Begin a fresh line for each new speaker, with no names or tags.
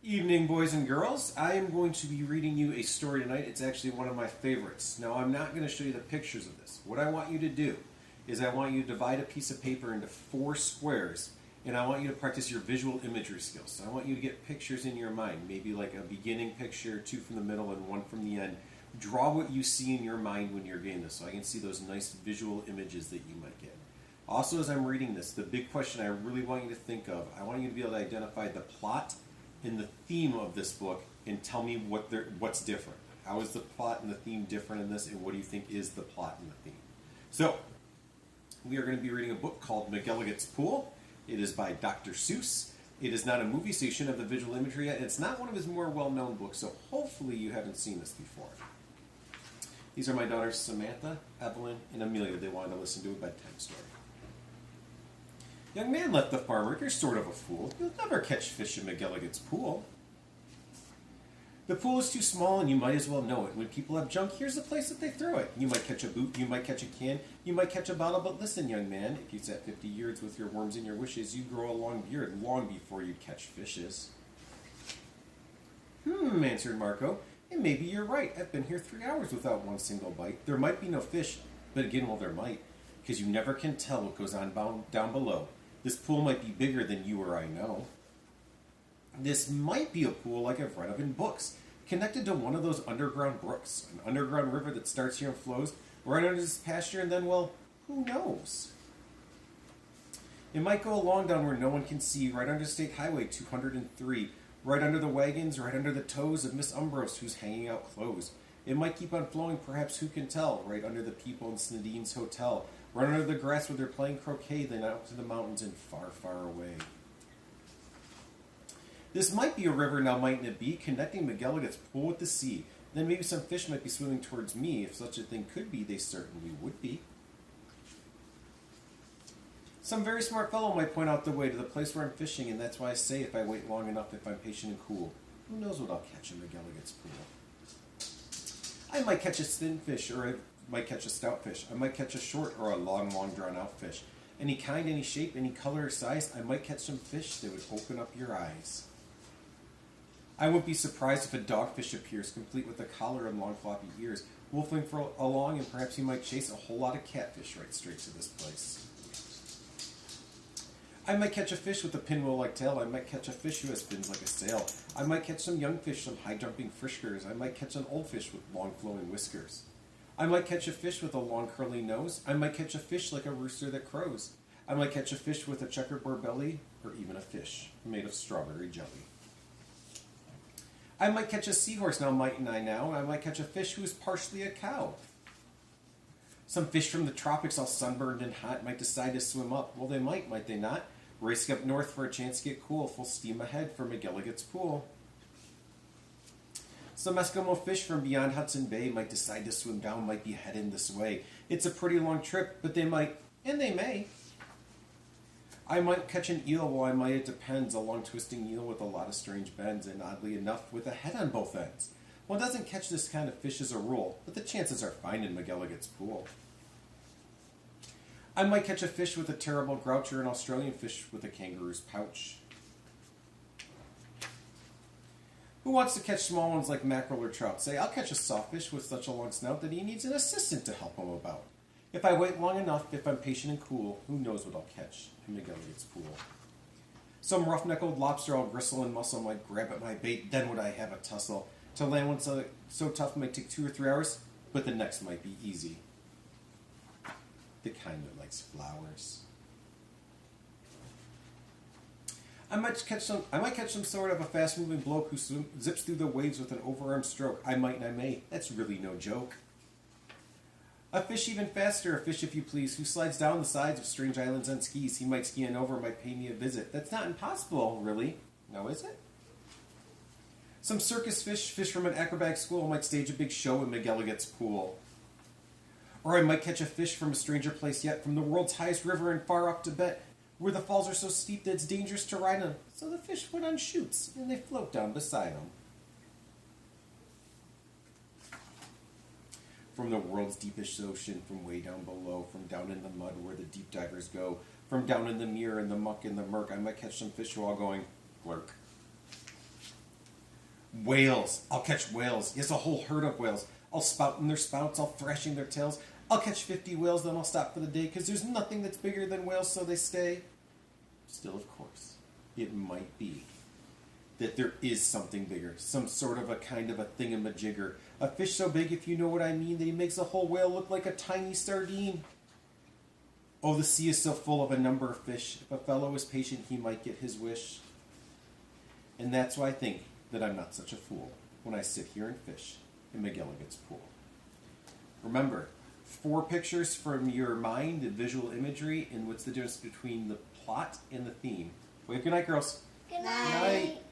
Evening, boys and girls. I am going to be reading you a story tonight. It's actually one of my favorites. Now, I'm not going to show you the pictures of this. What I want you to do is I want you to divide a piece of paper into 4 squares, and I want you to practice your visual imagery skills. So I want you to get pictures in your mind, maybe like a beginning picture, 2 from the middle, and 1 from the end. Draw what you see in your mind when you're getting this, so I can see those nice visual images that you might get. Also, as I'm reading this, the big question I really want you to think of, I want you to be able to identify the plot and the theme of this book and tell me what's different. How is the plot and the theme different in this, and what do you think is the plot and the theme? So, we are going to be reading a book called McElligot's Pool. It is by Dr. Seuss. It is not a movie, so you shouldn't have the visual imagery yet. It's not one of his more well-known books, so hopefully you haven't seen this before. These are my daughters Samantha, Evelyn, and Amelia. They wanted to listen to a bedtime story. Young man, left the farmer, you're sort of a fool. You'll never catch fish in McElligot's pool. The pool is too small and you might as well know it. When people have junk, here's the place that they throw it. You might catch a boot, you might catch a can, you might catch a bottle, but listen, young man, if you sat 50 years with your worms and your wishes, you grow a long beard long before you catch fishes. Answered Marco, and maybe you're right. I've been here 3 hours without one single bite. There might be no fish, but again, well, there might, because you never can tell what goes on down below. This pool might be bigger than you or I know. This might be a pool like I've read of in books, connected to one of those underground brooks, an underground river that starts here and flows right under this pasture, and then, well, who knows? It might go along down where no one can see, right under State Highway 203, right under the wagons, right under the toes of Miss Umbros, who's hanging out clothes. It might keep on flowing, perhaps who can tell, right under the people in Snadine's hotel, right under the grass where they're playing croquet, then out to the mountains and far, far away. This might be a river, now mightn't it be, connecting McElligot's pool with the sea. Then maybe some fish might be swimming towards me. If such a thing could be, they certainly would be. Some very smart fellow might point out the way to the place where I'm fishing, and that's why I say if I wait long enough, if I'm patient and cool, who knows what I'll catch in McElligot's pool. I might catch a thin fish, or I might catch a stout fish. I might catch a short or a long, drawn-out fish. Any kind, any shape, any color or size, I might catch some fish that would open up your eyes. I wouldn't be surprised if a dogfish appears, complete with a collar and long floppy ears, wolfing for along, and perhaps he might chase a whole lot of catfish right straight to this place. I might catch a fish with a pinwheel-like tail. I might catch a fish who has fins like a sail. I might catch some young fish, some high-jumping friskers. I might catch an old fish with long flowing whiskers. I might catch a fish with a long curly nose. I might catch a fish like a rooster that crows. I might catch a fish with a checkerboard belly, or even a fish made of strawberry jelly. I might catch a seahorse, now mightn't I now? I might catch a fish who is partially a cow. Some fish from the tropics, all sunburned and hot, might decide to swim up. Well, they might they not? Racing up north for a chance to get cool, full steam ahead for McElligot's pool. Some Eskimo fish from beyond Hudson Bay might decide to swim down, might be heading this way. It's a pretty long trip, but they might, and they may. I might catch an eel, well, I might, it depends. A long twisting eel with a lot of strange bends, and oddly enough, with a head on both ends. One doesn't catch this kind of fish as a rule, but the chances are fine in McElligot's pool. I might catch a fish with a terrible grouch, or an Australian fish with a kangaroo's pouch. Who wants to catch small ones like mackerel or trout? Say, I'll catch a sawfish with such a long snout that he needs an assistant to help him about. If I wait long enough, if I'm patient and cool, who knows what I'll catch in McElligot's pool. Some roughneck old lobster, all gristle and muscle, might grab at my bait, then would I have a tussle. To land one so tough might take 2 or 3 hours, but the next might be easy. The kind that likes flowers. I might catch some sort of a fast-moving bloke who zips through the waves with an overarm stroke. I might and I may. That's really no joke. A fish even faster, a fish if you please, who slides down the sides of strange islands on skis. He might ski on over, might pay me a visit. That's not impossible, really. Now, is it? Some circus fish from an acrobatic school, might stage a big show in McElligot's pool. Or I might catch a fish from a stranger place yet, from the world's highest river in far off Tibet, where the falls are so steep that it's dangerous to ride them. So the fish put on chutes, and they float down beside them. From the world's deepest ocean, from way down below, from down in the mud where the deep divers go, from down in the mirror and the muck and the murk, I might catch some fish who are all going, glurk. Whales. I'll catch whales. Yes, a whole herd of whales. I'll spout in their spouts. I'll thrashing their tails. I'll catch 50 whales, then I'll stop for the day because there's nothing that's bigger than whales, so they stay. Still, of course, it might be that there is something bigger, some sort of a kind of a thingamajigger. A fish so big, if you know what I mean, that he makes a whole whale look like a tiny sardine. Oh, the sea is so full of a number of fish. If a fellow is patient, he might get his wish. And that's why I think that I'm not such a fool when I sit here and fish in McGilligan's pool. Remember, 4 pictures from your mind and visual imagery, and what's the difference between the plot and the theme. Wave good night, girls.
Good
Good night.
night.